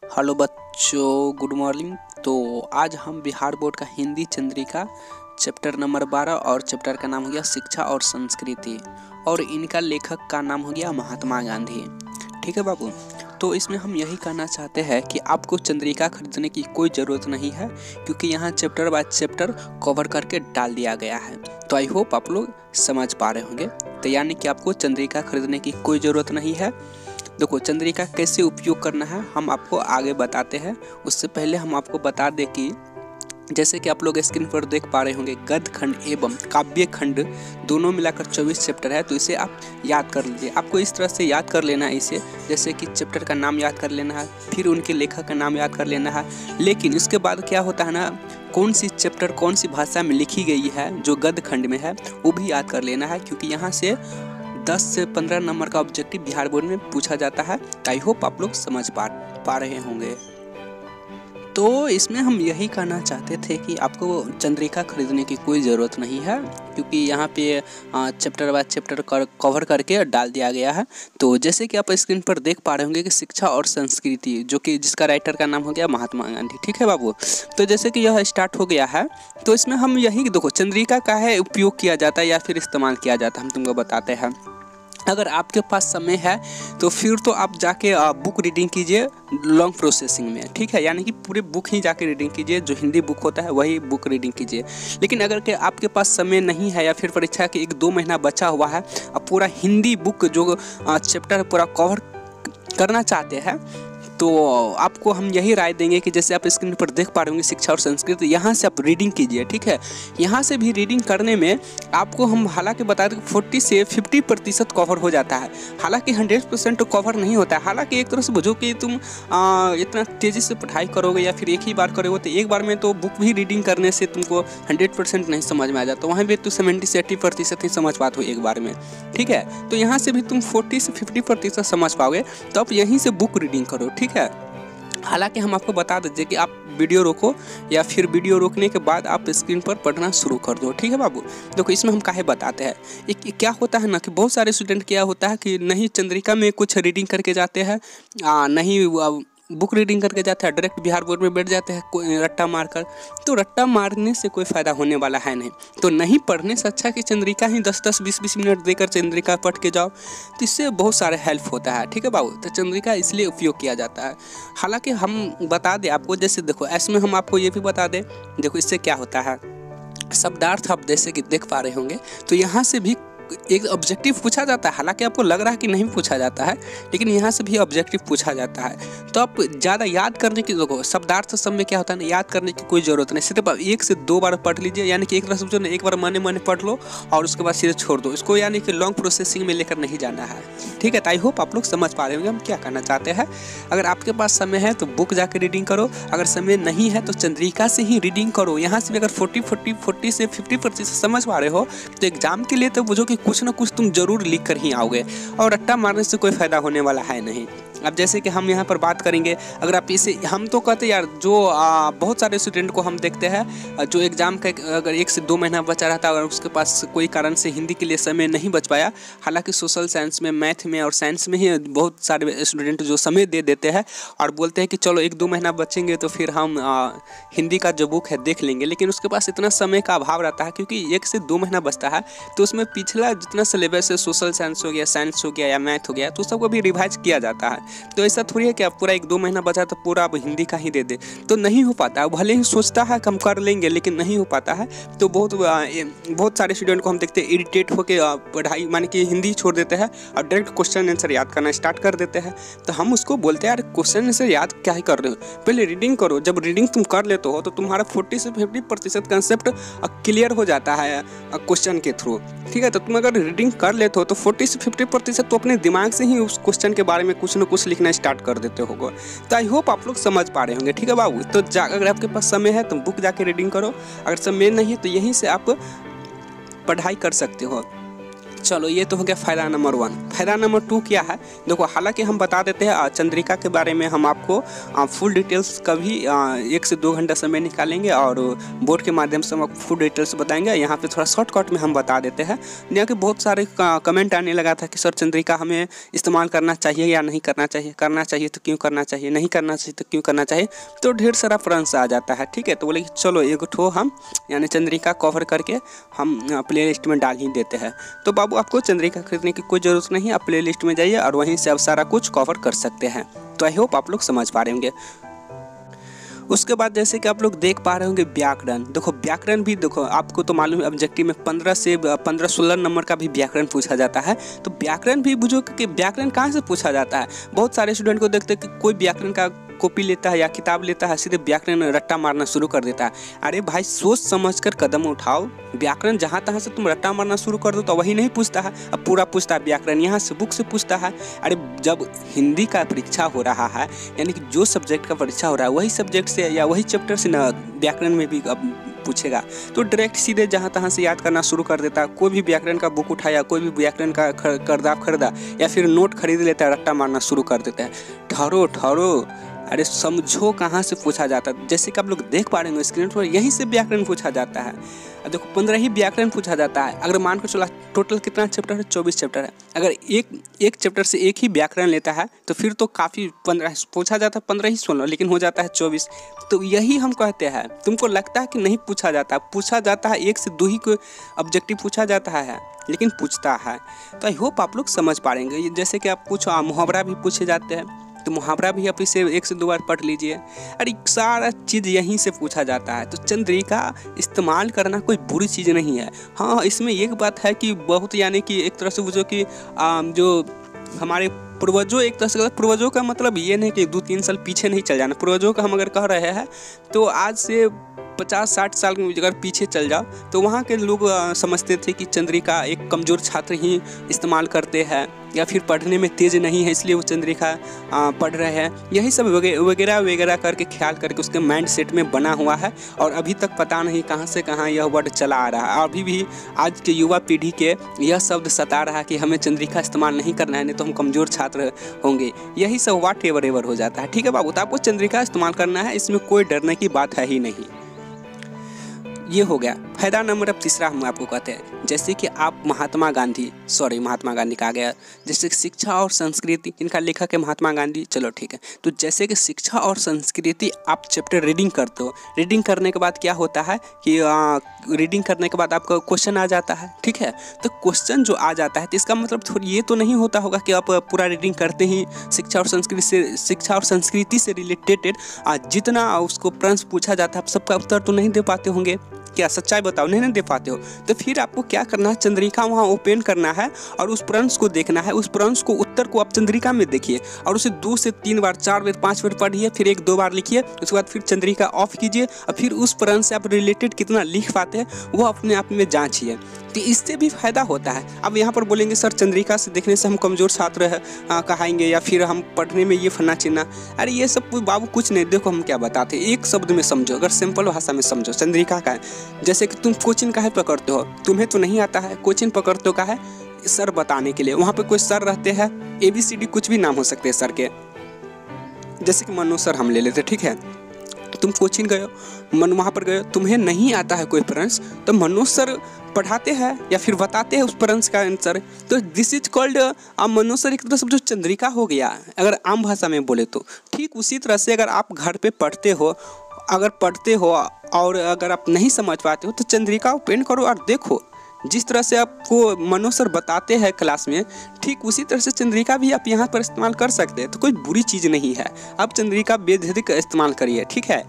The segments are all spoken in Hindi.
हेलो बच्चों, गुड मॉर्निंग। तो आज हम बिहार बोर्ड का हिंदी चंद्रिका चैप्टर नंबर 12 और चैप्टर का नाम हो गया शिक्षा और संस्कृति, और इनका लेखक का नाम हो गया महात्मा गांधी। ठीक है बाबू। तो इसमें हम यही कहना चाहते हैं कि आपको चंद्रिका खरीदने की कोई ज़रूरत नहीं है, क्योंकि यहाँ चैप्टर बाय चैप्टर कवर करके डाल दिया गया है। तो आई होप आप लोग समझ पा रहे होंगे। तो यानी कि आपको चंद्रिका खरीदने की कोई ज़रूरत नहीं है। देखो, चंद्रिका कैसे उपयोग करना है हम आपको आगे बताते हैं। उससे पहले हम आपको बता दें कि जैसे कि आप लोग स्क्रीन पर देख पा रहे होंगे, गद्य खंड एवं काव्य खंड दोनों मिलाकर 24 चैप्टर है। तो इसे आप याद कर लीजिए। आपको इस तरह से याद कर लेना है इसे, जैसे कि चैप्टर का नाम याद कर लेना है, फिर उनके लेखक का नाम याद कर लेना है। लेकिन इसके बाद क्या होता है ना, कौन सी चैप्टर कौन सी भाषा में लिखी गई है जो गद्य खंड में है वो भी याद कर लेना है, क्योंकि यहाँ से 10 से 15 नंबर का ऑब्जेक्टिव बिहार बोर्ड में पूछा जाता है। आई होप आप लोग समझ पा रहे होंगे। तो इसमें हम यही कहना चाहते थे कि आपको चंद्रिका खरीदने की कोई ज़रूरत नहीं है, क्योंकि यहाँ पे चैप्टर बाय चैप्टर कवर करके डाल दिया गया है। तो जैसे कि आप स्क्रीन पर देख पा रहे होंगे कि शिक्षा और संस्कृति, जो कि जिसका राइटर का नाम हो गया महात्मा गांधी। ठीक है बाबू। तो जैसे कि यह स्टार्ट हो गया है, तो इसमें हम यही देखो चंद्रिका का है उपयोग किया जाता है या फिर इस्तेमाल किया जाता है, हम तुमको बताते हैं। अगर आपके पास समय है तो फिर तो आप जाके बुक रीडिंग कीजिए लॉन्ग प्रोसेसिंग में। ठीक है, यानी कि पूरे बुक ही जाके रीडिंग कीजिए, जो हिंदी बुक होता है वही बुक रीडिंग कीजिए। लेकिन अगर के आपके पास समय नहीं है या फिर परीक्षा के 1-2 महीना बचा हुआ है, अब पूरा हिंदी बुक जो चैप्टर पूरा कवर करना चाहते हैं, तो आपको हम यही राय देंगे कि जैसे आप स्क्रीन पर देख पा रहे होंगे शिक्षा और संस्कृति, यहाँ से आप रीडिंग कीजिए। ठीक है, यहाँ से भी रीडिंग करने में आपको हम हालांकि बता दें 40 से 50% कवर हो जाता है। हालांकि 100% कवर नहीं होता है। हालांकि एक तरह से बुझो कि तुम इतना तेज़ी से पढ़ाई करोगे या फिर एक ही बार करोगे तो एक बार में तो बुक भी रीडिंग करने से तुमको 100% नहीं समझ में आ जाता, वहाँ भी तो 70 से 80% ही समझ पाते हो एक बार में। ठीक है, तो यहाँ से भी तुम 40 से 50% समझ पाओगे, तो आप यहीं से बुक रीडिंग करो। ठीक है, हालांकि हम आपको बता दीजिए कि आप वीडियो रोको या फिर वीडियो रोकने के बाद आप स्क्रीन पर पढ़ना शुरू कर दो। ठीक है बाबू। देखो, इसमें हम काहे बताते हैं, एक क्या होता है ना कि बहुत सारे स्टूडेंट क्या होता है कि नहीं चंद्रिका में कुछ रीडिंग करके जाते हैं, नहीं बुक रीडिंग करके जाते हैं, डायरेक्ट बिहार बोर्ड में बैठ जाते हैं रट्टा मारकर। तो रट्टा मारने से कोई फ़ायदा होने वाला है नहीं। तो नहीं पढ़ने से अच्छा कि चंद्रिका ही 10-10, 20-20 मिनट देकर चंद्रिका पढ़ के जाओ, तो इससे बहुत सारे हेल्प होता है। ठीक है बाबू। तो चंद्रिका इसलिए उपयोग किया जाता है। हालांकि हम बता दें आपको, जैसे देखो इसमें हम आपको ये भी बता दें, देखो इससे क्या होता है, शब्दार्थ आप जैसे कि देख पा रहे होंगे, तो यहाँ से भी एक ऑब्जेक्टिव पूछा जाता है। हालांकि आपको लग रहा है कि नहीं पूछा जाता है, लेकिन यहाँ से भी ऑब्जेक्टिव पूछा जाता है। तो आप ज़्यादा याद करने की, देखो शब्दार्थ सब में क्या होता है ना, याद करने की कोई ज़रूरत नहीं, सिर्फ 1 से 2 बार पढ़ लीजिए। यानी कि एक तरह समझो ना, एक बार माने माने पढ़ लो और उसके बाद सीधे छोड़ दो इसको, यानी कि लॉन्ग प्रोसेसिंग में लेकर नहीं जाना है। ठीक है, तो आई होप आप लोग समझ पा रहे होंगे हम क्या कहना चाहते हैं। अगर आपके पास समय है तो बुक जाकर रीडिंग करो, अगर समय नहीं है तो चंद्रिका से ही रीडिंग करो। यहाँ से भी अगर 40 से 50% समझ पा रहे हो तो एग्जाम के लिए तो बुझो कि कुछ ना कुछ तुम जरूर लिख कर ही आओगे, और रट्टा मारने से कोई फायदा होने वाला है नहीं। अब जैसे कि हम यहाँ पर बात करेंगे, अगर आप इसे, हम तो कहते यार जो बहुत सारे स्टूडेंट को हम देखते हैं जो एग्ज़ाम का अगर 1 से 2 महीना बचा रहता है, अगर उसके पास कोई कारण से हिंदी के लिए समय नहीं बच पाया, हालांकि सोशल साइंस में, मैथ में और साइंस में ही बहुत सारे स्टूडेंट जो समय दे देते हैं और बोलते हैं कि चलो 1-2 महीना बचेंगे तो फिर हम हिंदी का जो बुक है देख लेंगे, लेकिन उसके पास इतना समय का अभाव रहता है, क्योंकि 1 से 2 महीना बचता है तो उसमें पिछला जितना सिलेबस है, सोशल साइंस हो गया, साइंस हो गया या मैथ हो गया, तो सबको भी रिवाइज किया जाता है। तो ऐसा थोड़ी है कि आप पूरा 1-2 महीना बचा तो पूरा आप हिंदी का ही दे दे, तो नहीं हो पाता। भले ही सोचता है कि हम कर लेंगे, लेकिन नहीं हो पाता है। तो बहुत सारे स्टूडेंट को हम देखते हैं इरिटेट होकर पढ़ाई माने कि हिंदी छोड़ देते हैं और डायरेक्ट क्वेश्चन आंसर याद करना स्टार्ट कर देते हैं। तो हम उसको बोलते हैं यार क्वेश्चन आंसर याद क्या ही कर रहे हो, पहले रीडिंग करो। जब रीडिंग तुम कर लेते हो तो तुम्हारा 40 से 50% कंसेप्ट क्लियर हो जाता है क्वेश्चन के थ्रू। ठीक है, तो तुम अगर रीडिंग कर लेते हो तो 40 से 50% तो अपने दिमाग से ही उस क्वेश्चन के बारे में कुछ ना कुछ लिखना स्टार्ट कर देते होगे। तो आई होप आप लोग समझ पा रहे होंगे। ठीक है बाबू। तो अगर आपके पास समय है तो बुक जाके रीडिंग करो, अगर समय नहीं है तो यहीं से आप पढ़ाई कर सकते हो। चलो ये तो हो गया फायदा नंबर 1। फायदा नंबर 2 क्या है, देखो हालांकि हम बता देते हैं चंद्रिका के बारे में हम आपको फुल डिटेल्स कभी 1 से 2 घंटा समय निकालेंगे और बोर्ड के माध्यम से हम आपको फुल डिटेल्स बताएंगे। यहाँ पे थोड़ा शॉर्टकट में हम बता देते हैं, यहाँ के बहुत सारे कमेंट आने लगा था कि सर चंद्रिका हमें इस्तेमाल करना चाहिए या नहीं करना चाहिए तो क्यों करना चाहिए, नहीं करना चाहिए तो क्यों करना चाहिए, तो ढेर सारा प्रश्न आ जाता है। ठीक है, तो बोले कि चलो एक ठो हम यानी चंद्रिका कवर करके हम प्ले लिस्ट में डाल ही देते हैं। तो बाबू आपको चंद्रिका खरीदने की कोई ज़रूरत नहीं है, आप प्ले लिस्ट में जाइए और वहीं से आप सारा कुछ कवर कर सकते हैं। तो आई होप आप लोग समझ पा रहे होंगे। उसके बाद जैसे कि आप लोग देख पा रहे होंगे व्याकरण, देखो व्याकरण भी देखो आपको तो मालूम है ऑब्जेक्टिव में 15 नंबर का भी व्याकरण पूछा जाता है। तो व्याकरण भी बुझो कि व्याकरण कहाँ से पूछा जाता है। बहुत सारे स्टूडेंट को देखते हैं कि कोई व्याकरण का कॉपी लेता है या किताब लेता है, सीधे व्याकरण रट्टा मारना शुरू कर देता है। अरे भाई सोच समझकर कदम उठाओ, व्याकरण जहाँ तहाँ से तुम रट्टा मारना शुरू कर दो तो वही नहीं पूछता है, अब पूरा पूछता है व्याकरण, यहाँ से बुक से पूछता है। अरे जब हिंदी का परीक्षा हो रहा है यानी कि जो सब्जेक्ट का परीक्षा हो रहा है वही सब्जेक्ट से या वही चैप्टर से ना व्याकरण में भी अब पूछेगा, तो डायरेक्ट सीधे जहाँ तहाँ से याद करना शुरू कर देता है। कोई भी व्याकरण का बुक उठाया, कोई भी व्याकरण का किताब खरीदा या फिर नोट खरीद लेता है, रट्टा मारना शुरू कर देता है। ठहरो, अरे समझो कहाँ से पूछा जाता है। जैसे कि आप लोग देख पा रहे हैं स्क्रीन पर, यहीं से व्याकरण पूछा जाता है। अब देखो 15 ही व्याकरण पूछा जाता है। अगर मान कर चला टोटल कितना चैप्टर है, 24 चैप्टर है। अगर एक चैप्टर से एक ही व्याकरण लेता है तो फिर तो काफ़ी 15 पूछा जाता है, 15 ही 16 लेकिन हो जाता है 24। तो यही हम कहते हैं, तुमको लगता है कि नहीं पूछा जाता है 1 से 2 ही को ऑब्जेक्टिव पूछा जाता है लेकिन पूछता है। तो आई होप आप लोग समझ पाएंगे। जैसे कि आप कुछ मुहावरा भी पूछे जाते हैं, तो मुहावरा भी आप इसे 1 से 2 बार पढ़ लीजिए। अरे सारा चीज़ यहीं से पूछा जाता है। तो चंद्रिका इस्तेमाल करना कोई बुरी चीज़ नहीं है। हाँ, इसमें एक बात है कि बहुत यानी कि एक तरह से बुझो कि जो हमारे पूर्वजों, एक तरह से पूर्वजों का मतलब ये नहीं कि 2-3 साल पीछे नहीं चल जाना। पूर्वजों का हम अगर कह रहे हैं तो आज से 50-60 साल में अगर पीछे चल जाओ तो वहाँ के लोग समझते थे कि चंद्रिका एक कमज़ोर छात्र ही इस्तेमाल करते हैं या फिर पढ़ने में तेज़ नहीं है इसलिए वो चंद्रिका पढ़ रहे हैं। यही सब वगैरह करके ख्याल करके उसके माइंड सेट में बना हुआ है और अभी तक पता नहीं कहाँ से कहाँ यह वर्ड चला आ रहा है। अभी भी आज के युवा पीढ़ी के यह शब्द सता रहा है कि हमें चंद्रिका इस्तेमाल नहीं करना है, नहीं तो हम कमज़ोर छात्र होंगे। यही सब वाट एवर हो जाता है। ठीक है बाबू, तो आपको चंद्रिका इस्तेमाल करना है, इसमें कोई डरने की बात है ही नहीं। ये हो गया फायदा नंबर। अब तीसरा हम आपको कहते हैं, जैसे कि आप महात्मा गांधी कहा गया, जैसे कि शिक्षा और संस्कृति, इनका लेखक है महात्मा गांधी। चलो ठीक है, तो जैसे कि शिक्षा और संस्कृति आप चैप्टर रीडिंग करते हो, रीडिंग करने के बाद क्या होता है कि रीडिंग करने के बाद आपका क्वेश्चन आ जाता है। ठीक है, तो क्वेश्चन जो आ जाता है तो इसका मतलब थोड़ी ये तो नहीं होता होगा कि आप पूरा रीडिंग करते ही शिक्षा और संस्कृति से रिलेटेड जितना उसको प्रश्न पूछा जाता है आप सबका उत्तर तो नहीं दे पाते होंगे। क्या सच्चाई बताओ, नहीं दे पाते हो। तो फिर आपको क्या करना है, चंद्रिका वहाँ ओपन करना है और उस प्रश्न को देखना है। उस प्रश्न को उत्तर को आप चंद्रिका में देखिए और उसे 2 से 3 बार, 4 बार, 5 बार पढ़िए, फिर 1-2 बार लिखिए। उसके बाद फिर चंद्रिका ऑफ कीजिए और फिर उस प्रश्न से आप रिलेटेड कितना लिख पाते हैं वो अपने आप में जांचिए। तो इससे भी फायदा होता है। अब यहाँ पर बोलेंगे सर चंद्रिका से देखने से हम कमज़ोर छात्र कहाएंगे या फिर हम पढ़ने में ये फन्ना चिन्ना। अरे ये सब बाबू कुछ नहीं। देखो हम क्या बताते हैं, एक शब्द में समझो, अगर सिंपल भाषा में समझो। चंद्रिका का है जैसे कि तुम कोचिंग काहे पकड़ते हो, तुम्हें तो नहीं आता है, कोचिंग पकड़ते हो का है सर बताने के लिए। वहाँ पे कोई सर रहते हैं, ABCD कुछ भी नाम हो सकते हैं सर के, जैसे कि मनोज सर हम ले लेते। ठीक है, तुम कोचिंग गए, वहाँ पर गए, तुम्हें नहीं आता है कोई प्रश्न, तो मनोज सर पढ़ाते हैं या फिर बताते हैं उस प्रश्न का आंसर। तो this is called Manoj sir. एक तरह से जो चंद्रिका हो गया अगर आम भाषा में बोले तो। ठीक उसी तरह से अगर आप घर पे पढ़ते हो और अगर आप नहीं समझ पाते हो तो चंद्रिका ओपन करो और देखो। जिस तरह से आपको मनोज सर बताते हैं क्लास में, ठीक उसी तरह से चंद्रिका भी आप यहाँ पर इस्तेमाल कर सकते हैं। तो कोई बुरी चीज़ नहीं है, आप चंद्रिका बेझिझक इस्तेमाल करिए। ठीक है,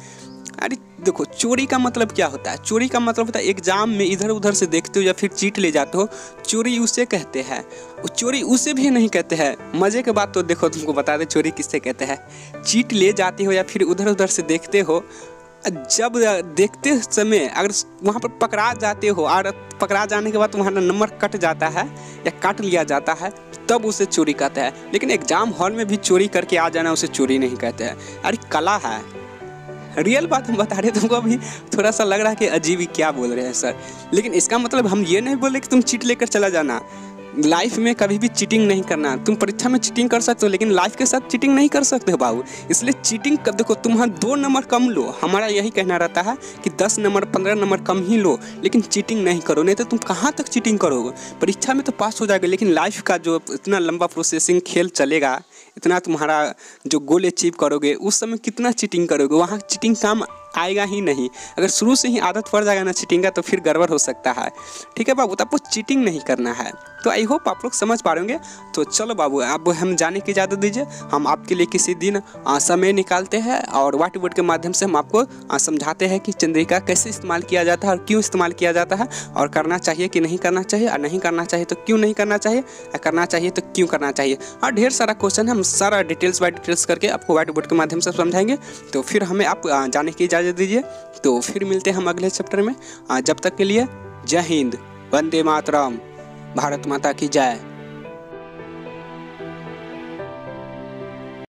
अरे देखो चोरी का मतलब क्या होता है, चोरी का मतलब होता है एग्जाम में इधर उधर से देखते हो या फिर चीट ले जाते हो, चोरी उसे कहते हैं। चोरी उसे भी नहीं कहते हैं। मज़े के बात तो देखो तुमको बता दे चोरी किससे कहते हैं। चीट ले जाते हो या फिर उधर उधर से देखते हो, जब देखते समय अगर वहाँ पर पकड़ा जाते हो और पकड़ा जाने के बाद तुम्हारा नंबर कट जाता है या काट लिया जाता है तब उसे चोरी कहते हैं। लेकिन एग्जाम हॉल में भी चोरी करके आ जाना उसे चोरी नहीं कहते हैं। अरे कला है, रियल बात हम बता रहे हैं। तुमको अभी थोड़ा सा लग रहा है कि अजीब ही क्या बोल रहे हैं सर, लेकिन इसका मतलब हम ये नहीं बोले कि तुम चीट लेकर चला जाना। लाइफ में कभी भी चीटिंग नहीं करना। तुम परीक्षा में चीटिंग कर सकते हो लेकिन लाइफ के साथ चीटिंग नहीं कर सकते हो बाबू। इसलिए चीटिंग कर देखो, तुम 2 नंबर कम लो, हमारा यही कहना रहता है कि 10 नंबर 15 नंबर कम ही लो, लेकिन चीटिंग नहीं करो। नहीं तो तुम कहाँ तक चीटिंग करोगे। परीक्षा में तो पास हो जाएगा लेकिन लाइफ का जो इतना लंबा प्रोसेसिंग खेल चलेगा, इतना तुम्हारा जो गोल अचीव करोगे उस समय कितना चीटिंग करोगे, वहाँ चीटिंग काम आएगा ही नहीं। अगर शुरू से ही आदत पड़ जाएगा ना चीटिंग का तो फिर गड़बड़ हो सकता है। ठीक है बाबू, तो आपको चीटिंग नहीं करना है। तो आई होप आप लोग समझ पा रहे होंगे। तो चलो बाबू, अब हम जाने की इजाज़त दीजिए। हम आपके लिए किसी दिन समय निकालते हैं और व्हाइट बोर्ड के माध्यम से हम आपको समझाते हैं कि चंद्रिका कैसे इस्तेमाल किया जाता है और क्यों इस्तेमाल किया जाता है, और करना चाहिए कि नहीं करना चाहिए, और नहीं करना चाहिए तो क्यों नहीं करना चाहिए, और करना चाहिए तो क्यों करना चाहिए। और ढेर सारा क्वेश्चन हम सारा डिटेल्स बाय डिटेल्स करके आपको व्हाइट बोर्ड के माध्यम से समझाएंगे। तो फिर हमें आप जाने की इजाज़त दीजिए। तो फिर मिलते हैं हम अगले चैप्टर में। जब तक के लिए जय हिंद, वंदे मातरम, भारत माता की जय।